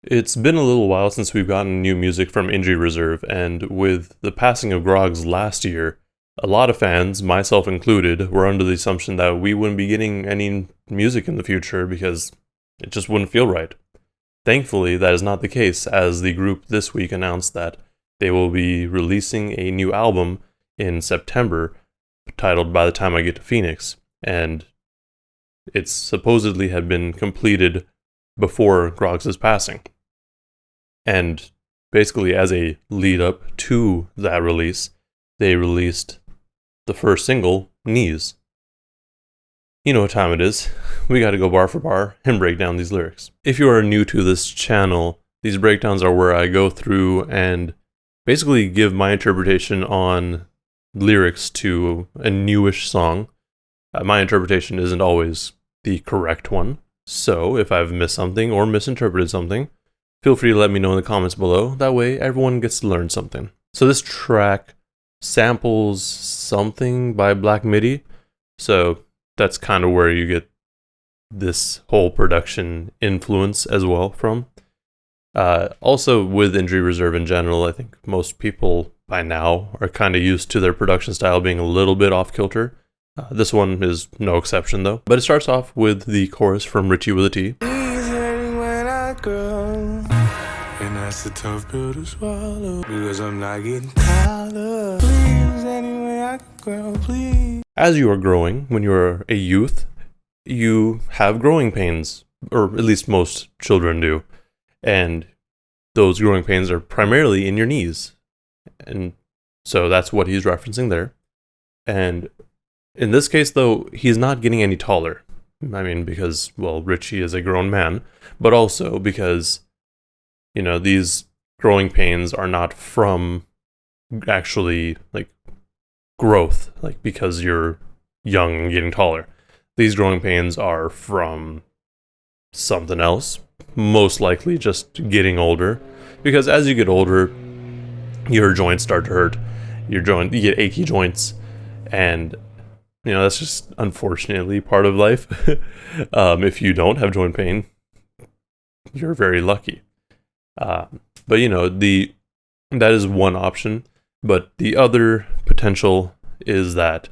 It's been a little while since we've gotten new music from Injury Reserve, and with the passing of Groggs last year, a lot of fans, myself included, were under the assumption that we wouldn't be getting any music in the future because it just wouldn't feel right. Thankfully, that is not the case, as the group this week announced that they will be releasing a new album in September titled By the Time I Get to Phoenix, and it supposedly had been completed before Groggs' passing. And basically, as a lead up to that release, they released the first single, Knees. You know what time it is. We gotta go bar for bar and break down these lyrics. If you are new to this channel, these breakdowns are where I go through and basically give my interpretation on lyrics to a newish song. My interpretation isn't always the correct one, so if I've missed something or misinterpreted something, feel free to let me know in the comments below. That way, everyone gets to learn something. So this track samples something by Black Midi, so that's kind of where you get this whole production influence as well from. Also, with Injury Reserve in general, I think most people by now are kind of used to their production style being a little bit off kilter. This one is no exception though. But it starts off with the chorus from Richie with a T. And that's a tough pill to swallow because I'm not getting taller. Please, any way I can grow, please. As you are growing, when you are a youth, you have growing pains, or at least most children do. And those growing pains are primarily in your knees. And so that's what he's referencing there. And in this case, though, he's not getting any taller. I mean, because, well, Richie is a grown man, but also because, you know, these growing pains are not from actually, like, growth, like, because you're young and getting taller. These growing pains are from something else, most likely just getting older, because as you get older, your joints start to hurt. You get achy joints, and you know, that's just unfortunately part of life. If you don't have joint pain, you're very lucky. But you know, that is one option. But the other potential is that,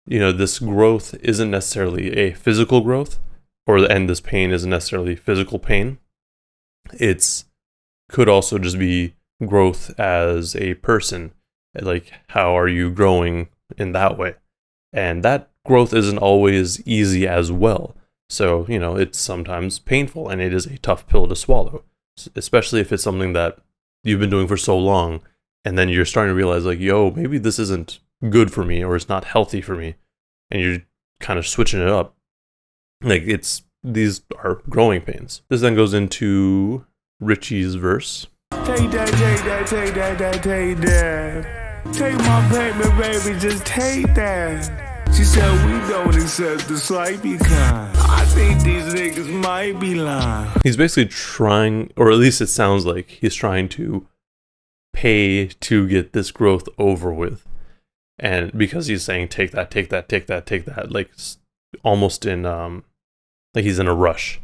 you know, this growth isn't necessarily a physical growth, and this pain isn't necessarily physical pain. It's could also just be growth as a person. Like, how are you growing in that way? And that growth isn't always easy as well. So, you know, it's sometimes painful and it is a tough pill to swallow, especially if it's something that you've been doing for so long and then you're starting to realize, like, yo, maybe this isn't good for me or it's not healthy for me. And you're kind of switching it up. Like, these are growing pains. This then goes into Richie's verse. Take that, take that, take that, take that. Take my payment, baby, just take that. She said we don't accept the swipey kind. I think these niggas might be lying. He's basically trying, or at least it sounds like he's trying to pay to get this growth over with. And because he's saying take that, take that, take that, take that, like almost in like he's in a rush.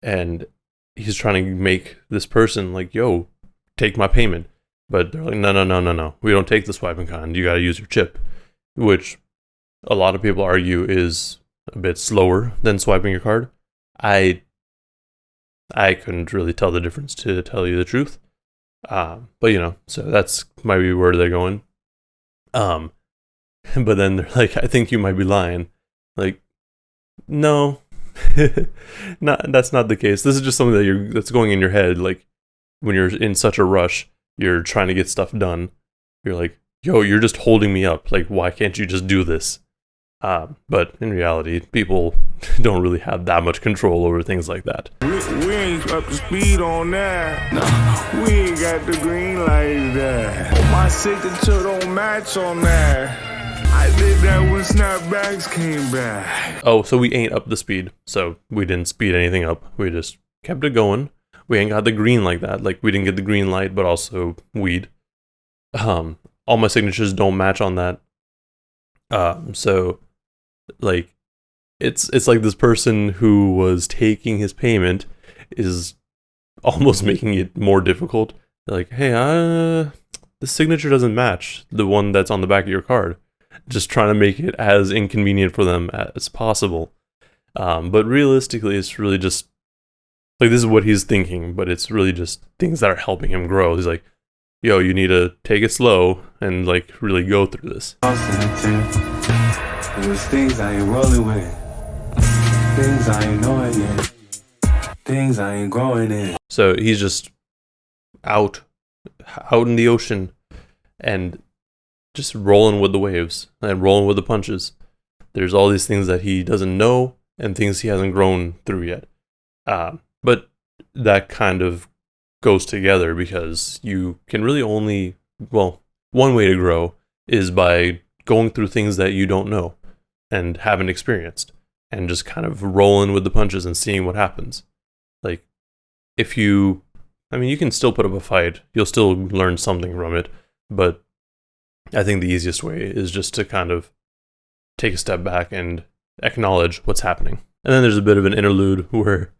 And he's trying to make this person like, yo, take my payment. But they're like, no. We don't take the swiping kind. You got to use your chip, which a lot of people argue is a bit slower than swiping your card. I couldn't really tell the difference, to tell you the truth. But you know, so that's might be where they're going. But then they're like, I think you might be lying. Like, no, that's not the case. This is just something that's going in your head. Like, when you're in such a rush, you're trying to get stuff done. You're like, yo, you're just holding me up. Like, why can't you just do this? But in reality, people don't really have that much control over things like that. We ain't up to speed on that. No, we ain't got the green like that. My signature don't match on that. I did that when snapbacks came back. Oh, so we ain't up the speed. So we didn't speed anything up. We just kept it going. We ain't got the green like that. Like, we didn't get the green light, but also weed. All my signatures don't match on that. So, like, it's like this person who was taking his payment is almost making it more difficult. They're like, hey, the signature doesn't match the one that's on the back of your card. Just trying to make it as inconvenient for them as possible. But realistically, it's really just like, this is what he's thinking, but it's really just things that are helping him grow. He's like, yo, you need to take it slow and like really go through this. There's things I ain't rolling with, things I ain't knowing yet, things I ain't growing in. So he's just out in the ocean and just rolling with the waves and rolling with the punches. There's all these things that he doesn't know and things he hasn't grown through yet. But that kind of goes together because you can really only, well, one way to grow is by going through things that you don't know and haven't experienced and just kind of rolling with the punches and seeing what happens. Like, if you can still put up a fight, you'll still learn something from it, but I think the easiest way is just to kind of take a step back and acknowledge what's happening. And then there's a bit of an interlude where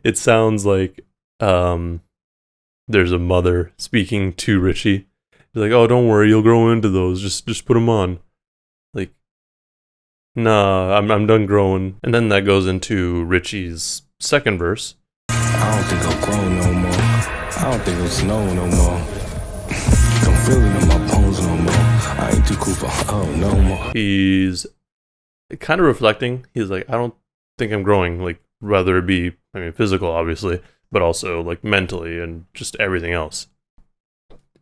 it sounds like there's a mother speaking to Richie. She's like, oh, don't worry, you'll grow into those. Just put them on. Like, nah, I'm done growing. And then that goes into Richie's second verse. I don't think I'll grow no more. I don't think it'll snow no more. Don't feel it in my bones no more. I ain't too cool for no more. He's kind of reflecting. He's like, I don't think I'm growing. Like, whether it be, physical, obviously, but also like mentally and just everything else.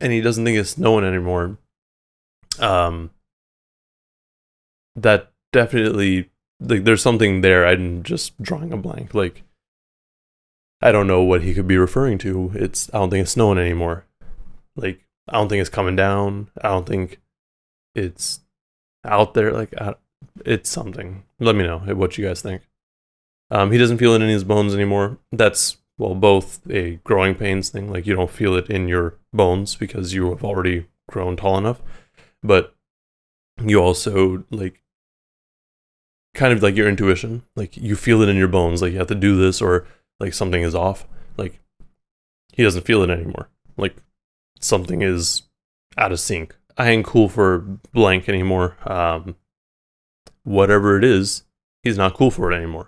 And he doesn't think it's snowing anymore. That definitely, like, there's something there. I'm just drawing a blank. Like, I don't know what he could be referring to. I don't think it's snowing anymore. Like, I don't think it's coming down. I don't think it's out there. Like, it's something. Let me know what you guys think. He doesn't feel it in his bones anymore. That's, well, both a growing pains thing. Like, you don't feel it in your bones because you have already grown tall enough. But you also, like, kind of like your intuition. Like, you feel it in your bones. Like, you have to do this or, like, something is off. Like, he doesn't feel it anymore. Like, something is out of sync. I ain't cool for blank anymore. Whatever it is, he's not cool for it anymore.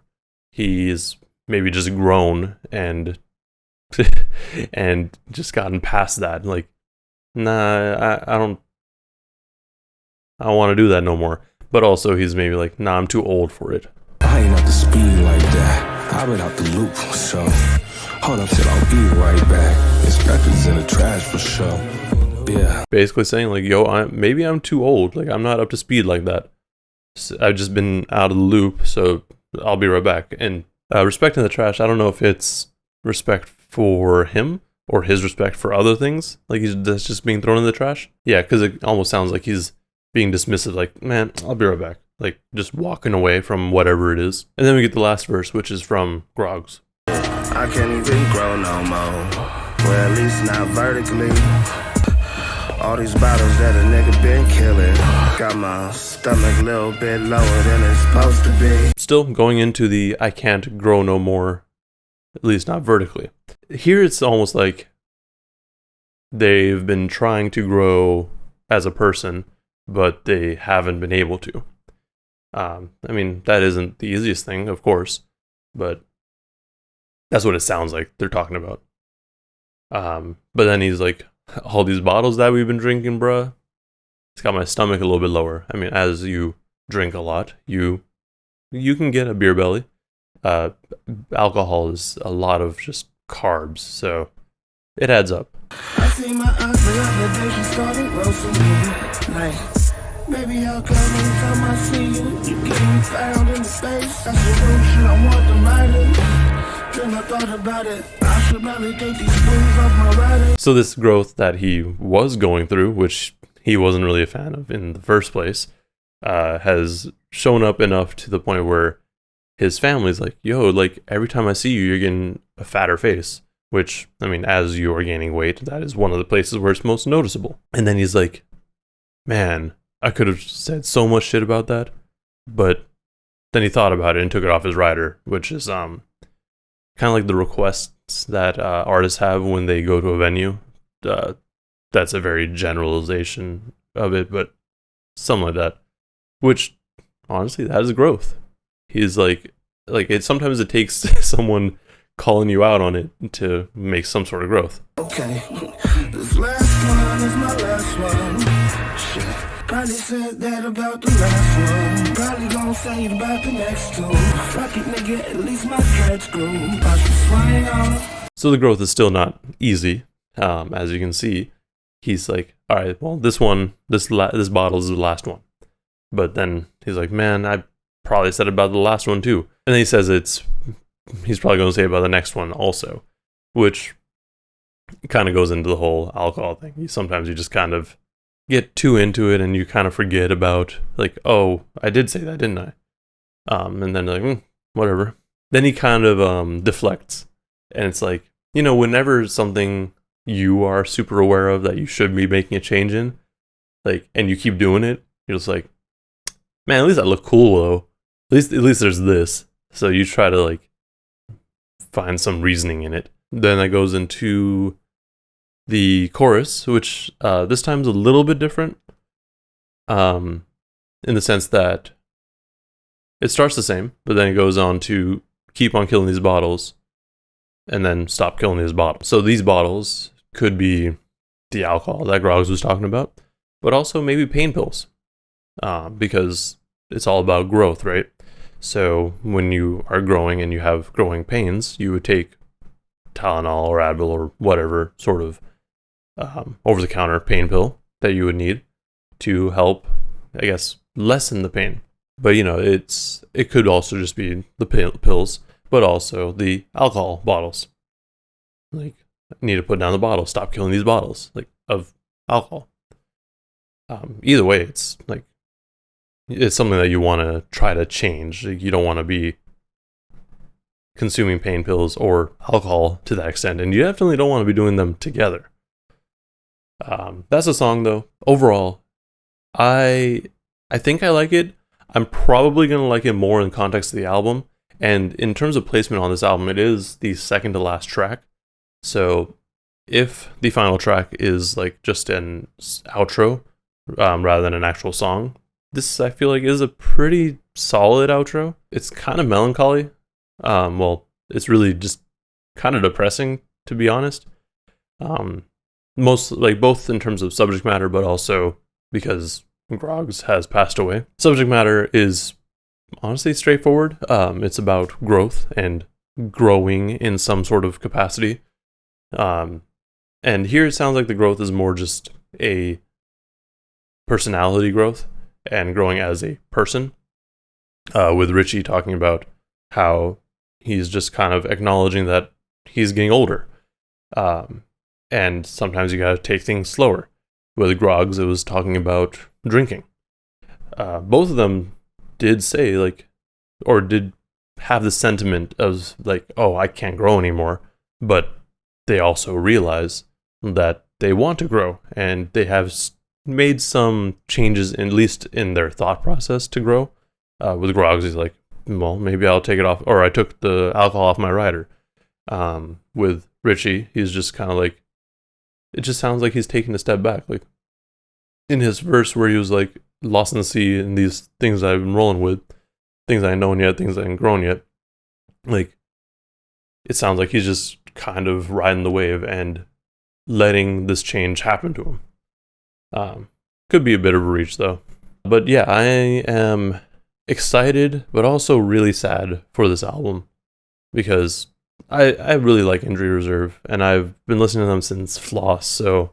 He's maybe just grown and and just gotten past that. Like, nah, I don't want to do that no more. But also he's maybe like, nah, I'm too old for it. I ain't up to speed like that. I've been out the loop for sure. Hold up till I'll be right back. Inspectors in the trash for sure. Yeah. Basically saying like, yo, maybe I'm too old. Like, I'm not up to speed like that. I've just been out of the loop, so I'll be right back. And respecting the trash, I don't know if it's respect for him or his respect for other things. Like, that's just being thrown in the trash. Yeah, because it almost sounds like he's being dismissive. Like, man, I'll be right back. Like, just walking away from whatever it is. And then we get the last verse, which is from Groggs. I can't even grow no more. Well, at least not vertically. All these bottles that a nigga been killing got my stomach a little bit lower than it's supposed to be. Still going into the I can't grow no more, at least not vertically. Here it's almost like they've been trying to grow as a person, but they haven't been able to. That isn't the easiest thing, of course, but that's what it sounds like they're talking about. But then he's like, all these bottles that we've been drinking, bruh, it's got my stomach a little bit lower. As you drink a lot, you can get a beer belly. Alcohol is a lot of just carbs, so it adds up. I see my aunt the other day, she started roasting me. Like, baby, how come every time I see you, you get me found in the space? That's the real shit I want to write it. Then I thought about it. I should probably take these booze off my writing. So this growth that he was going through, which he wasn't really a fan of in the first place, has shown up enough to the point where his family's like, yo, like, every time I see you, you're getting a fatter face. Which, as you are gaining weight, that is one of the places where it's most noticeable. And then he's like, man, I could have said so much shit about that. But then he thought about it and took it off his rider, which is, kind of like the requests that artists have when they go to a venue. That's a very generalization of it, but something like that. Which, honestly, that is growth. He's like it. Sometimes it takes someone calling you out on it to make some sort of growth. Okay, this last one is my last one. Shit. Probably said that about the last one. Probably gonna say it about the next two. Fuck it, nigga, at least my dreads grew. I should swing on. So the growth is still not easy. As you can see, he's like, all right, well, this bottle is the last one. But then he's like, man, I probably said about the last one too. And then he says he's probably going to say about the next one also, which kind of goes into the whole alcohol thing. Sometimes you just kind of get too into it and you kind of forget about, like, oh, I did say that, didn't I? And then like, whatever. Then he kind of deflects. And it's like, whenever something you are super aware of that you should be making a change in, like, and you keep doing it, you're just like, man, at least I look cool though. At least there's this. So you try to like find some reasoning in it. Then that goes into the chorus, which this time's a little bit different. In the sense that it starts the same, but then it goes on to keep on killing these bottles and then stop killing these bottles. So these bottles could be the alcohol that Groggs was talking about, but also maybe pain pills, because it's all about growth, right? So when you are growing and you have growing pains, you would take Tylenol or Advil or whatever sort of over-the-counter pain pill that you would need to help, I guess, lessen the pain. But it could also just be the pills, but also the alcohol bottles. Like, I need to put down the bottle, stop killing these bottles, like, of alcohol. Either way, it's like, it's something that you want to try to change. You don't want to be consuming pain pills or alcohol to that extent, and you definitely don't want to be doing them together. That's a song, though. Overall, I think I like it. I'm probably going to like it more in context of the album. And in terms of placement on this album, it is the second to last track. So if the final track is like just an outro rather than an actual song, this I feel like is a pretty solid outro. It's kind of melancholy. Well, it's really just kind of depressing, to be honest. Most like both in terms of subject matter, but also because Groggs has passed away. Subject matter is honestly straightforward. It's about growth and growing in some sort of capacity. And here it sounds like the growth is more just a personality growth and growing as a person. With Richie talking about how he's just kind of acknowledging that he's getting older. And sometimes you gotta take things slower. With Groggs, it was talking about drinking. Both of them did say, like, or did have the sentiment of, like, oh, I can't grow anymore. But they also realize that they want to grow, and they have made some changes, at least in their thought process, to grow. With Groggs, he's like, well, maybe I'll take it off, or I took the alcohol off my rider. With Richie, he's just kind of like, it just sounds like he's taking a step back. Like, in his verse where he was like, lost in the sea and these things I've been rolling with, things I ain't known yet, things I ain't grown yet. Like, it sounds like he's just kind of riding the wave and letting this change happen to him. Could be a bit of a reach though. But yeah, I am excited, but also really sad for this album because I really like Injury Reserve, and I've been listening to them since Floss, so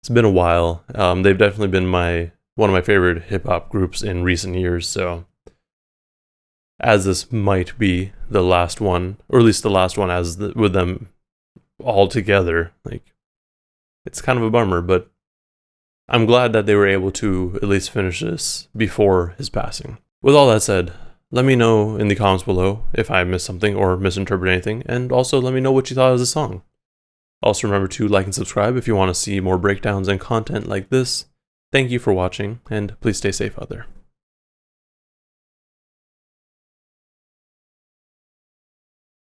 it's been a while. They've definitely been one of my favorite hip-hop groups in recent years, so as this might be the last one, or at least the last one with them all together, like, it's kind of a bummer, but I'm glad that they were able to at least finish this before his passing. With all that said, let me know in the comments below if I missed something or misinterpreted anything, and also let me know what you thought of the song. Also remember to like and subscribe if you want to see more breakdowns and content like this. Thank you for watching, and please stay safe out there.